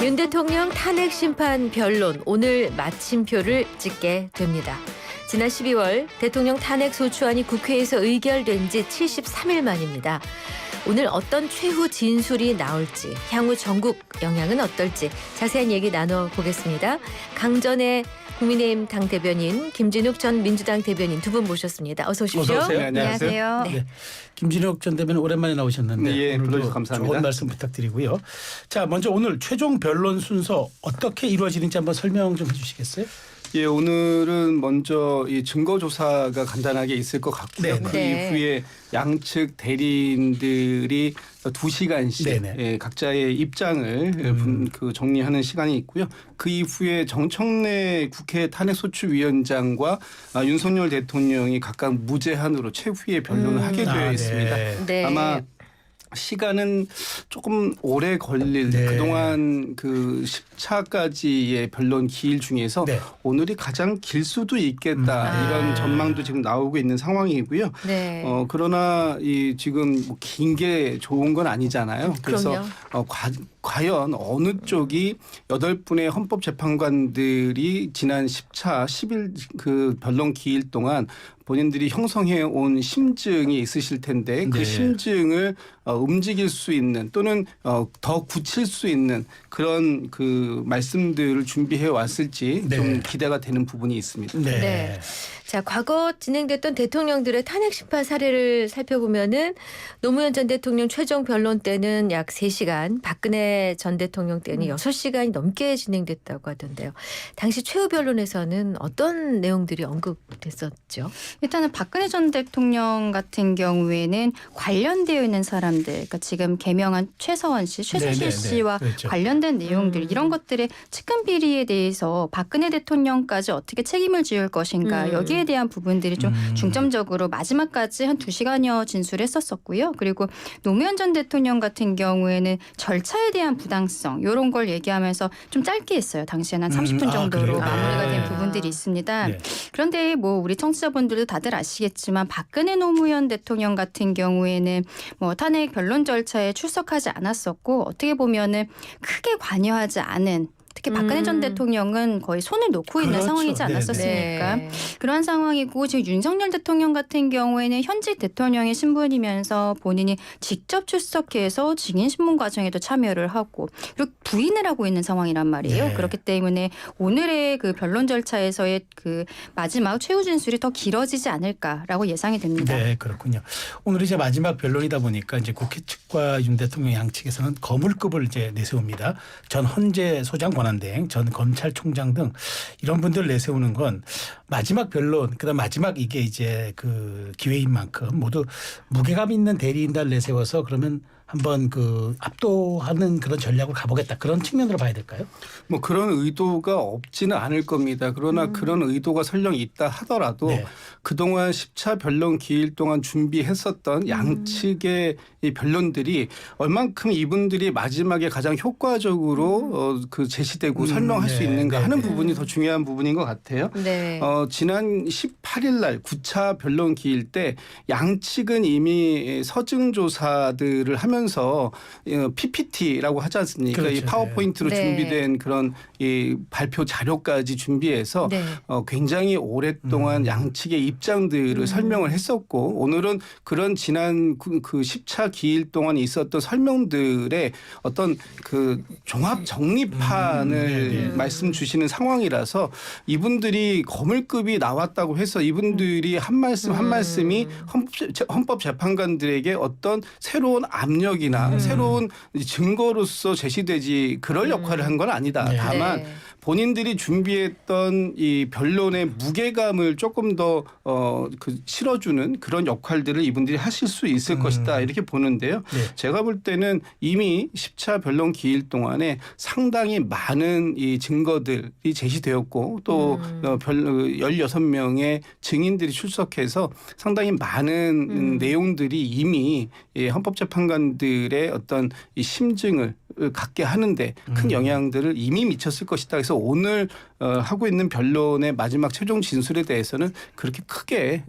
윤 대통령 탄핵 심판 변론 오늘 마침표를 찍게 됩니다. 지난 12월 대통령 탄핵 소추안이 국회에서 의결된 지 73일 만입니다. 오늘 어떤 최후 진술이 나올지, 향후 전국 영향은 어떨지 자세한 얘기 나눠보겠습니다. 강전의 국민의힘 당대변인, 김진욱 전 민주당 대변인 두 분 모셨습니다. 어서 오십시오. 어서 오세요. 네, 안녕하세요. 네. 네. 김진욱 전 대변인 오랜만에 나오셨는데 네, 오늘도 불러주셔서 감사합니다. 좋은 말씀 부탁드리고요. 자, 먼저 오늘 최종 변론 순서 어떻게 이루어지는지 한번 설명 좀 해주시겠어요? 예, 오늘은 먼저 이 증거 조사가 간단하게 있을 것 같고요. 네. 그 네. 이후에 양측 대리인들이 2시간씩 네네. 예, 각자의 입장을 그 정리하는 시간이 있고요. 그 이후에 정청래 국회 탄핵소추위원장과 윤석열 대통령이 각각 무제한으로 최후의 변론을 하게 되어 있습니다. 네. 네. 아마 시간은 조금 오래 걸릴 네. 그동안 그 10차까지의 변론 기일 중에서 네. 오늘이 가장 길 수도 있겠다 이런 전망도 지금 나오고 있는 상황이고요. 네. 그러나 이 지금 뭐 긴 게 좋은 건 아니잖아요. 그래서 그럼요. 과연 어느 쪽이 8분의 헌법재판관들이 지난 10차 10일 그 변론 기일 동안 본인들이 형성해 온 심증이 있으실 텐데 그 네. 심증을 움직일 수 있는 또는 더 굳힐 수 있는 그런 그 말씀들을 준비해 왔을지 네. 좀 기대가 되는 부분이 있습니다. 네. 네. 자, 과거 진행됐던 대통령들의 탄핵 심판 사례를 살펴보면은 노무현 전 대통령 최종 변론 때는 약 3시간, 박근혜 전 대통령 때는 6시간이 넘게 진행됐다고 하던데요. 당시 최후 변론에서는 어떤 내용들이 언급됐었죠? 일단은 박근혜 전 대통령 같은 경우에는 관련되어 있는 사람들, 그러니까 지금 개명한 최서원 씨, 최순실 네네네. 씨와 그렇죠. 관련된 내용들 이런 것들의 측근 비리에 대해서 박근혜 대통령까지 어떻게 책임을 지을 것인가 여기에 대한 부분들이 좀 중점적으로 마지막까지 한 2시간여 진술했었었고요. 그리고 노무현 전 대통령 같은 경우에는 절차에 대한 부당성 이런 걸 얘기하면서 좀 짧게 했어요. 당시에는 한 30분 정도로 그래요? 마무리가 된 네. 부분들이 있습니다. 네. 그런데 뭐 우리 청취자분들도 다들 아시겠지만 박근혜 노무현 대통령 같은 경우에는 뭐 탄핵 변론 절차에 출석하지 않았었고 어떻게 보면은 크게 관여하지 않은 특히 박근혜 전 대통령은 거의 손을 놓고 있는 그렇죠. 상황이지 네네. 않았었습니까? 네. 그러한 상황이고 지금 윤석열 대통령 같은 경우에는 현직 대통령의 신분이면서 본인이 직접 출석해서 증인 신문 과정에도 참여를 하고 그리고 부인을 하고 있는 상황이란 말이에요. 네. 그렇기 때문에 오늘의 그 변론 절차에서의 그 마지막 최후 진술이 더 길어지지 않을까라고 예상이 됩니다. 네, 그렇군요. 오늘 이제 마지막 변론이다 보니까 이제 국회 측과 윤 대통령 양측에서는 거물급을 이제 내세웁니다. 전 헌재 소장 권한대행, 전 검찰총장 등 이런 분들 내세우는 건 마지막 변론, 그다음 마지막 이게 이제 그 기회인 만큼 모두 무게감 있는 대리인단 내세워서 그러면 한번 그 압도하는 그런 전략으로 가보겠다 그런 측면으로 봐야 될까요? 뭐 그런 의도가 없지는 않을 겁니다. 그러나 그런 의도가 설령 있다 하더라도 네. 그동안 10차 변론 기일 동안 준비했었던 양측의 이 변론들이 얼만큼 이분들이 마지막에 가장 효과적으로 그 제시되고 설명할 수 네, 있는가 네, 하는 네. 부분이 더 중요한 부분인 것 같아요. 네. 지난 18일 날 9차 변론 기일 때 양측은 이미 서증 조사들을 하면서 PPT라고 하지 않습니까? 그렇죠. 이 파워포인트로 네. 준비된 그런 이 발표 자료까지 준비해서 네. 굉장히 오랫동안 양측의 입장들을 설명을 했었고 오늘은 그런 지난 그 10차 기일 동안 있었던 설명들의 어떤 그 종합 정리판을 말씀 주시는 상황이라서 이분들이 거물급이 나왔다고 해서 이분들이 한 말씀 한 말씀이 헌법재판관들에게 어떤 새로운 압력이나 새로운 증거로서 제시되지 그럴 역할을 한 건 아니다. 네. 다만 네. 본인들이 준비했던 이 변론의 무게감을 조금 더 실어주는 그런 역할들을 이분들이 하실 수 있을 것이다 이렇게 보는데요. 네. 제가 볼 때는 이미 10차 변론 기일 동안에 상당히 많은 이 증거들이 제시되었고 또 16명의 증인들이 출석해서 상당히 많은 내용들이 이미 헌법재판관들의 어떤 이 심증을 갖게 하는데 큰 영향들을 이미 미쳤을 것이다. 그래서 오늘 하고 있는 변론의 마지막 최종 진술에 대해서는 그렇게 크게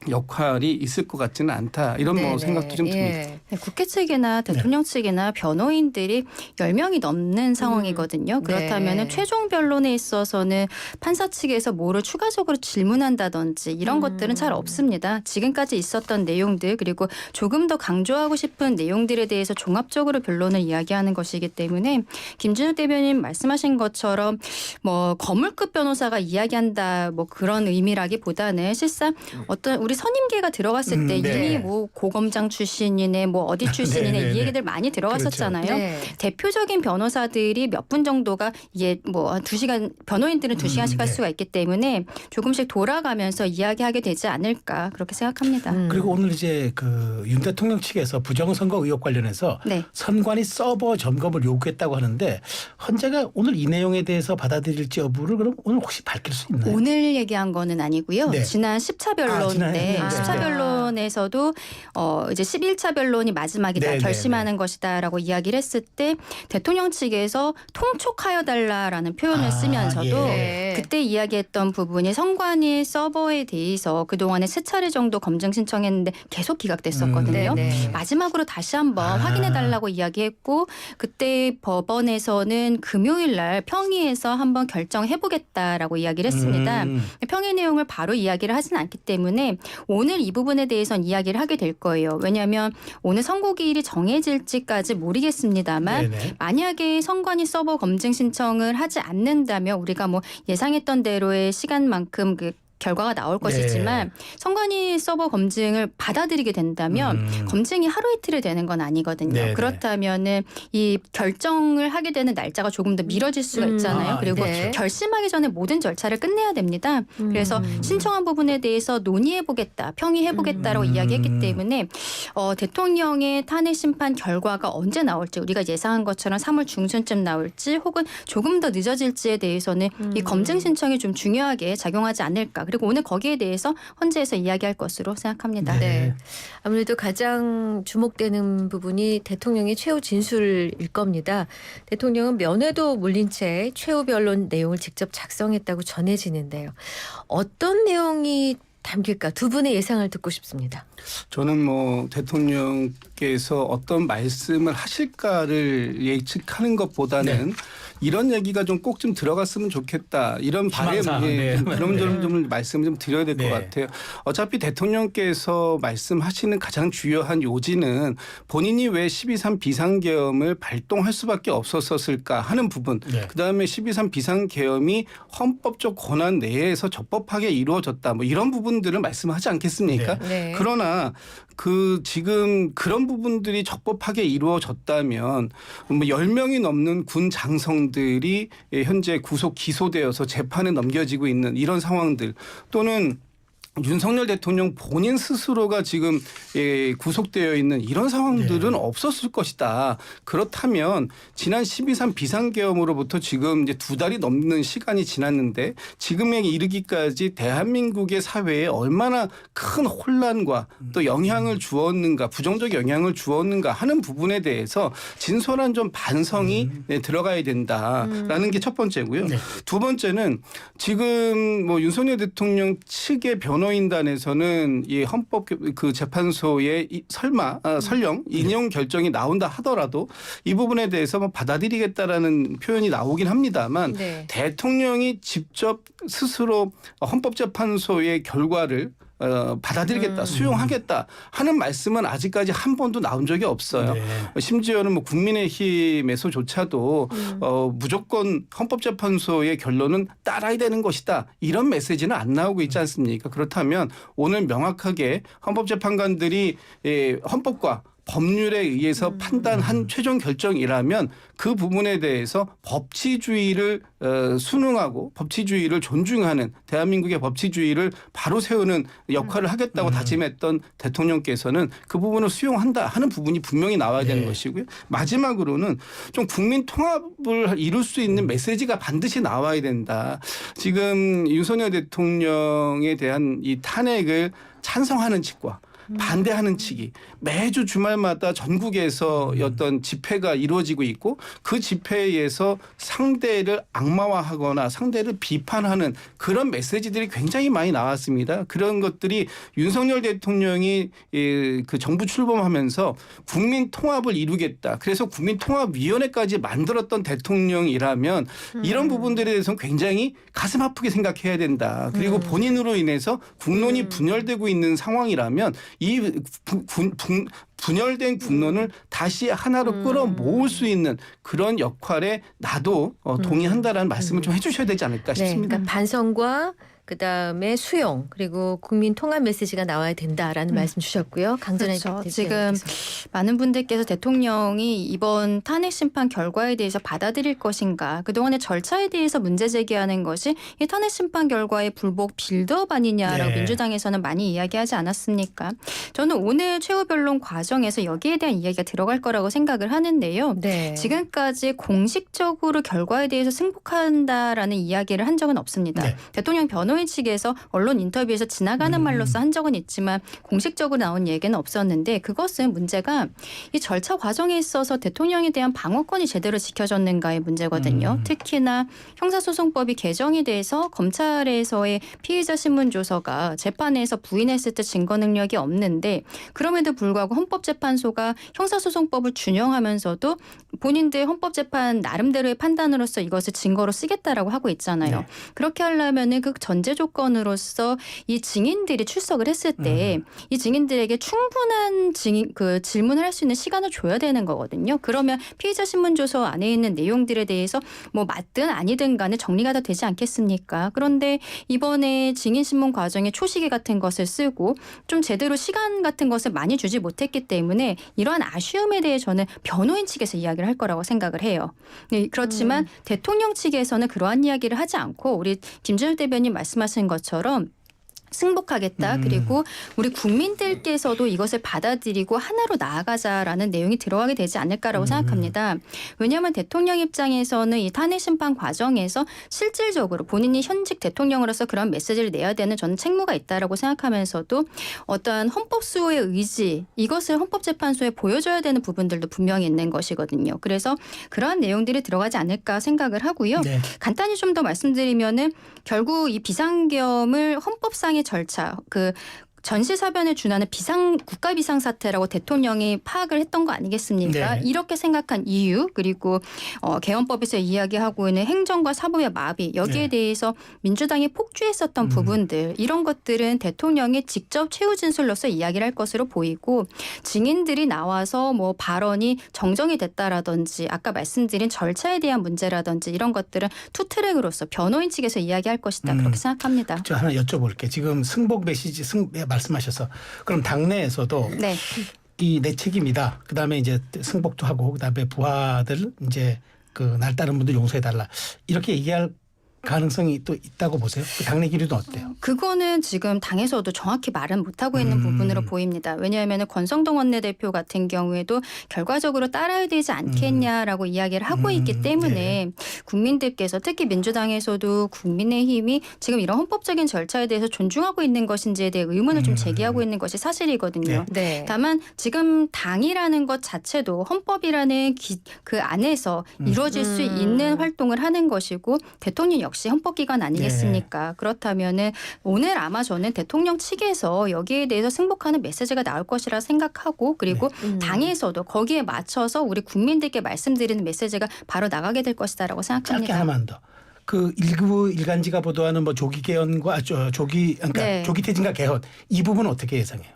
역할이 있을 것 같지는 않다. 이런 뭐 네네. 생각도 좀 듭니다. 예. 네, 국회 측이나 대통령 측이나 변호인들이 10명이 넘는 상황이거든요. 그렇다면 네. 최종 변론에 있어서는 판사 측에서 뭐를 추가적으로 질문한다든지 이런 것들은 잘 없습니다. 지금까지 있었던 내용들 그리고 조금 더 강조하고 싶은 내용들에 대해서 종합적으로 변론을 이야기하는 것이기 때문에 김준우 대변인 말씀하신 것처럼 뭐 거물급 변호사가 이야기한다 뭐 그런 의미라기보다는 실상 어떤 우리 선임계가 들어갔을 때 네. 이미 뭐 고검장 출신이네 뭐 어디 출신이네 네, 네, 이 네. 얘기들 많이 들어갔었잖아요. 네. 대표적인 변호사들이 몇 분 정도가 이게 뭐 2시간 변호인들은 2시간씩 할 네. 수가 있기 때문에 조금씩 돌아가면서 이야기하게 되지 않을까 그렇게 생각합니다. 그리고 오늘 이제 그 윤 대통령 측에서 부정선거 의혹 관련해서 네. 선관위 서버 점검을 요구했다고 하는데 헌재가 오늘 이 내용에 대해서 받아들일지 여부를 그럼 오늘 혹시 밝힐 수 있나요? 오늘 얘기한 거는 아니고요. 네. 지난 10차 변론 지난해? 때 네. 10차 변론에서도 이제 11차 변론이 마지막이다. 네, 결심하는 것이다라고 이야기를 했을 때 대통령 측에서 통촉하여 달라라는 표현을 쓰면서도 예. 그때 이야기했던 부분이 선관위 서버에 대해서 그동안에 3차례 정도 검증 신청했는데 계속 기각됐었거든요. 네. 마지막으로 다시 한번 아. 확인해달라고 이야기했고 그때 법원에서는 금요일 날 평의에서 한번 결정해보겠다라고 이야기를 했습니다. 평의 내용을 바로 이야기를 하진 않기 때문에 오늘 이 부분에 대해서는 이야기를 하게 될 거예요. 왜냐하면 오늘 선고기일이 정해질지까지 모르겠습니다만 네네. 만약에 선관위 서버 검증 신청을 하지 않는다면 우리가 뭐 예상했던 대로의 시간만큼 그 결과가 나올 것이지만 선관위 서버 검증을 받아들이게 된다면 검증이 하루 이틀이 되는 건 아니거든요. 네네. 그렇다면은 이 결정을 하게 되는 날짜가 조금 더 미뤄질 수가 있잖아요. 아, 그리고 네. 결심하기 전에 모든 절차를 끝내야 됩니다. 그래서 신청한 부분에 대해서 논의해보겠다, 평의해보겠다라고 이야기했기 때문에 대통령의 탄핵 심판 결과가 언제 나올지 우리가 예상한 것처럼 3월 중순쯤 나올지 혹은 조금 더 늦어질지에 대해서는 이 검증 신청이 좀 중요하게 작용하지 않을까. 그리고 오늘 거기에 대해서 헌재에서 이야기할 것으로 생각합니다. 네. 아무래도 가장 주목되는 부분이 대통령의 최후 진술일 겁니다. 대통령은 면회도 물린 채 최후 변론 내용을 직접 작성했다고 전해지는데요. 어떤 내용이 담길까? 두 분의 예상을 듣고 싶습니다. 저는 뭐 대통령께서 어떤 말씀을 하실까를 예측하는 것보다는 이런 얘기가 좀 꼭 좀 들어갔으면 좋겠다. 이런 바람, 희망사항. 네. 그런 좀 말씀을 좀 드려야 될 것 네. 같아요. 어차피 대통령께서 말씀하시는 가장 주요한 요지는 본인이 왜 12.3 비상계엄을 발동할 수밖에 없었을까 하는 부분. 네. 그다음에 12.3 비상계엄이 헌법적 권한 내에서 적법하게 이루어졌다. 뭐 이런 부분들을 말씀하지 않겠습니까? 네. 그러나 그 지금 그런 부분들이 적법하게 이루어졌다면 뭐 10명이 넘는 군 장성들이 현재 구속 기소되어서 재판에 넘겨지고 있는 이런 상황들 또는 윤석열 대통령 본인 스스로가 지금 구속되어 있는 이런 상황들은 없었을 것이다. 그렇다면 지난 12.3 비상계엄으로부터 지금 이제 2달이 넘는 시간이 지났는데 지금에 이르기까지 대한민국의 사회에 얼마나 큰 혼란과 또 영향을 주었는가 부정적 영향을 주었는가 하는 부분에 대해서 진솔한 좀 반성이 들어가야 된다라는 게 첫 번째고요. 네. 두 번째는 지금 뭐 윤석열 대통령 측의 변호인단에서는 이 헌법 그 재판소의 설령 인용 결정이 나온다 하더라도 이 부분에 대해서 뭐 받아들이겠다라는 표현이 나오긴 합니다만 네. 대통령이 직접 스스로 헌법재판소의 결과를 받아들이겠다, 수용하겠다 하는 말씀은 아직까지 한 번도 나온 적이 없어요. 네. 심지어는 뭐 국민의힘에서조차도 무조건 헌법재판소의 결론은 따라야 되는 것이다. 이런 메시지는 안 나오고 있지 않습니까? 그렇다면 오늘 명확하게 헌법재판관들이 헌법과 법률에 의해서 판단한 최종 결정이라면 그 부분에 대해서 법치주의를 순응하고 법치주의를 존중하는 대한민국의 법치주의를 바로 세우는 역할을 하겠다고 다짐했던 대통령께서는 그 부분을 수용한다 하는 부분이 분명히 나와야 되는 것이고요. 마지막으로는 좀 국민 통합을 이룰 수 있는 메시지가 반드시 나와야 된다. 지금 윤석열 대통령에 대한 이 탄핵을 찬성하는 측과 반대하는 측이 매주 주말마다 전국에서 어떤 집회가 이루어지고 있고 그 집회에서 상대를 악마화하거나 상대를 비판하는 그런 메시지들이 굉장히 많이 나왔습니다. 그런 것들이 윤석열 대통령이 그 정부 출범하면서 국민 통합을 이루겠다. 그래서 국민통합위원회까지 만들었던 대통령이라면 이런 부분들에 대해서는 굉장히 가슴 아프게 생각해야 된다. 그리고 본인으로 인해서 국론이 분열되고 있는 상황이라면 이 분열된 국론을 다시 하나로 끌어모을 수 있는 그런 역할에 나도 동의한다라는 말씀을 좀 해주셔야 되지 않을까 네, 싶습니다. 그러니까 반성과 그다음에 수용 그리고 국민 통합 메시지가 나와야 된다라는 말씀 주셨고요. 강전혜 그렇죠. 지금 많은 분들께서 대통령이 이번 탄핵 심판 결과에 대해서 받아들일 것인가, 그동안의 절차에 대해서 문제 제기하는 것이 이 탄핵 심판 결과의 불복 빌드업 아니냐라고 네. 민주당에서는 많이 이야기하지 않았습니까? 저는 오늘 최후 변론 과정에서 여기에 대한 이야기가 들어갈 거라고 생각을 하는데요. 네. 지금까지 공식적으로 결과에 대해서 승복한다라는 이야기를 한 적은 없습니다. 네. 대통령 변호인 측에서 언론 인터뷰에서 지나가는 말로서 한 적은 있지만 공식적으로 나온 얘기는 없었는데, 그것은 문제가 이 절차 과정에 있어서 대통령에 대한 방어권이 제대로 지켜졌는가의 문제거든요. 특히나 형사소송법이 개정이 돼서 검찰에서의 피의자 신문조서가 재판에서 부인했을 때 증거 능력이 없는데, 그럼에도 불구하고 헌법재판소가 형사소송법을 준용하면서도 본인들 헌법재판 나름대로의 판단으로서 이것을 증거로 쓰겠다라고 하고 있잖아요. 네. 그렇게 하려면은 그 전제 조건으로서 이 증인들이 출석을 했을 때 이 증인들에게 충분한 질문을 할 수 있는 시간을 줘야 되는 거거든요. 그러면 피의자 신문조서 안에 있는 내용들에 대해서 뭐 맞든 아니든 간에 정리가 다 되지 않겠습니까? 그런데 이번에 증인 신문 과정에 초시계 같은 것을 쓰고 좀 제대로 시간 같은 것을 많이 주지 못했기 때문에 이러한 아쉬움에 대해 저는 변호인 측에서 이야기를 할 거라고 생각을 해요. 네, 그렇지만 대통령 측에서는 그러한 이야기를 하지 않고 우리 김준일 대변인 말씀하신 것처럼 승복하겠다. 그리고 우리 국민들께서도 이것을 받아들이고 하나로 나아가자라는 내용이 들어가게 되지 않을까라고 생각합니다. 왜냐하면 대통령 입장에서는 이 탄핵 심판 과정에서 실질적으로 본인이 현직 대통령으로서 그런 메시지를 내야 되는 저는 책무가 있다라고 생각하면서도 어떠한 헌법 수호의 의지, 이것을 헌법재판소에 보여줘야 되는 부분들도 분명히 있는 것이거든요. 그래서 그러한 내용들이 들어가지 않을까 생각을 하고요. 네. 간단히 좀 더 말씀드리면은 결국 이 비상계엄을 헌법상의 절차, 전시사변에 준하는 국가 비상사태라고 대통령이 파악을 했던 거 아니겠습니까? 네. 이렇게 생각한 이유, 그리고 개헌법에서 이야기하고 있는 행정과 사법의 마비, 여기에 네. 대해서 민주당이 폭주했었던 부분들, 이런 것들은 대통령이 직접 최후 진술로서 이야기를 할 것으로 보이고, 증인들이 나와서 뭐 발언이 정정이 됐다라든지 아까 말씀드린 절차에 대한 문제라든지 이런 것들은 투트랙으로서 변호인 측에서 이야기할 것이다, 그렇게 생각합니다. 저 하나 여쭤볼게. 지금 승복 메시지 말씀하셔서 그럼 당내에서도 네. 이 내 책임이다. 그다음에 이제 승복도 하고 그다음에 부하들 이제 날 따른 분들 용서해달라. 이렇게 얘기할 가능성이 또 있다고 보세요? 그 당내 기류는 어때요? 그거는 지금 당에서도 정확히 말은 못하고 있는 부분으로 보입니다. 왜냐하면 권성동 원내대표 같은 경우에도 결과적으로 따라야 되지 않겠냐라고 이야기를 하고 있기 때문에 네. 국민들께서 특히 민주당에서도 국민의힘이 지금 이런 헌법적인 절차에 대해서 존중하고 있는 것인지에 대해 의문을 좀 제기하고 있는 것이 사실이거든요. 네. 다만 지금 당이라는 것 자체도 헌법이라는 그 안에서 이루어질 수 있는 활동을 하는 것이고 대통령 역시 헌법기관 아니겠습니까? 네. 그렇다면은 오늘 아마 저는 대통령 측에서 여기에 대해서 승복하는 메시지가 나올 것이라 생각하고, 그리고 당에서도 거기에 맞춰서 우리 국민들께 말씀드리는 메시지가 바로 나가게 될 것이다라고 생각합니다. 짧게 하나만 더. 일부 일간지가 보도하는 뭐 조기 개헌과 네. 조기 퇴진과 개헌 이 부분은 어떻게 예상해요?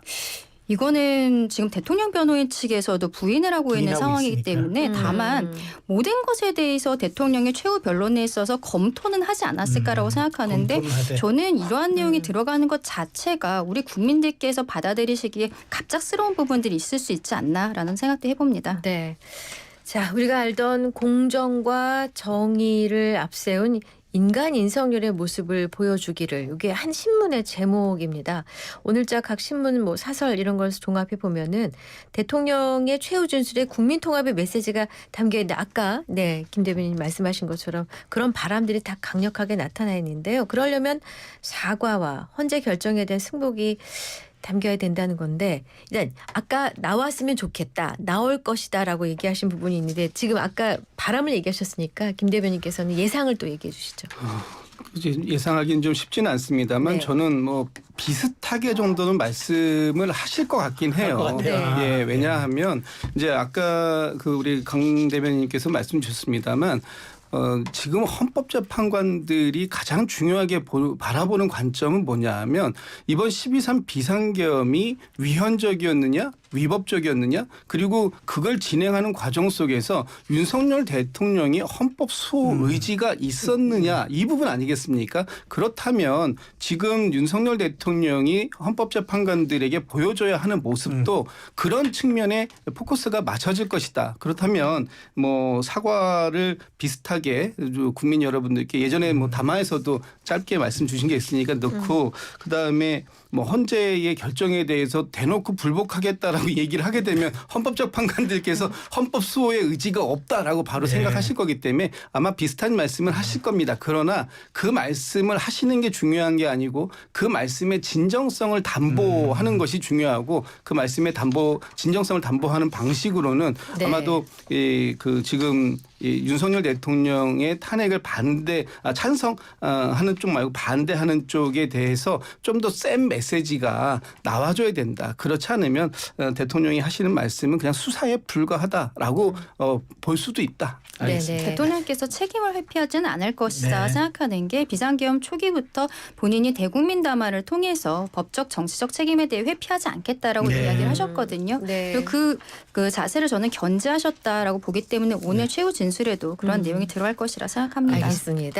이거는 지금 대통령 변호인 측에서도 부인을 하고 있는 부인하고 상황이기 있으니까. 때문에 다만 모든 것에 대해서 대통령의 최후 변론에 있어서 검토는 하지 않았을까라고 생각하는데, 검토는 하되. 저는 이러한 내용이 들어가는 것 자체가 우리 국민들께서 받아들이시기에 갑작스러운 부분들이 있을 수 있지 않나라는 생각도 해봅니다. 네. 자, 우리가 알던 공정과 정의를 앞세운 인간 인성률의 모습을 보여주기를, 이게 한 신문의 제목입니다. 오늘자 각 신문 뭐 사설 이런 걸 종합해 보면은 대통령의 최후 진술에 국민 통합의 메시지가 담겨 있는데, 아까 김 대변인님 말씀하신 것처럼 그런 바람들이 다 강력하게 나타나 있는데요. 그러려면 사과와 헌재 결정에 대한 승복이 담겨야 된다는 건데 일단 아까 나왔으면 좋겠다, 나올 것이다라고 얘기하신 부분이 있는데 지금 아까 바람을 얘기하셨으니까 김 대변인께서는 예상을 또 얘기해 주시죠. 이제 예상하기는 좀 쉽지는 않습니다만 네. 저는 뭐 비슷하게 정도는 말씀을 하실 것 같긴 해요. 것 같아요. 예, 왜냐하면 이제 아까 그 우리 강 대변인께서 말씀 주셨습니다만 지금 헌법재판관들이 가장 중요하게 바라보는 관점은 뭐냐하면 이번 12.3 비상계엄이 위헌적이었느냐 위법적이었느냐 그리고 그걸 진행하는 과정 속에서 윤석열 대통령이 헌법 수호 의지가 있었느냐 이 부분 아니겠습니까? 그렇다면 지금 윤석열 대통령이 헌법재판관들에게 보여줘야 하는 모습도 그런 측면에 포커스가 맞춰질 것이다. 그렇다면 뭐 사과를 비슷하게 국민 여러분들께 예전에 뭐 담화에서도 짧게 말씀 주신 게 있으니까 넣고 그다음에 뭐 헌재의 결정에 대해서 대놓고 불복하겠다라고 얘기를 하게 되면 헌법재판관들께서 헌법 수호의 의지가 없다라고 바로 네. 생각하실 거기 때문에 아마 비슷한 말씀을 하실 겁니다. 그러나 그 말씀을 하시는 게 중요한 게 아니고 그 말씀의 진정성을 담보하는 것이 중요하고 그 말씀의 진정성을 담보하는 방식으로는 네. 아마도 그 지금 윤석열 대통령의 탄핵을 찬성하는 쪽 말고 반대하는 쪽에 대해서 좀 더 센 메시지가 나와줘야 된다. 그렇지 않으면 대통령이 하시는 말씀은 그냥 수사에 불과하다라고 볼 수도 있다. 네네. 대통령께서 책임을 회피하지는 않을 것이다 네. 생각하는 게 비상계엄 초기부터 본인이 대국민 담화를 통해서 법적 정치적 책임에 대해 회피하지 않겠다라고 네. 이야기를 하셨거든요. 네. 그리고 그 자세를 저는 견지하셨다라고 보기 때문에 오늘 최후 진술에도 그런 내용이 들어갈 것이라 생각합니다. 알겠습니다.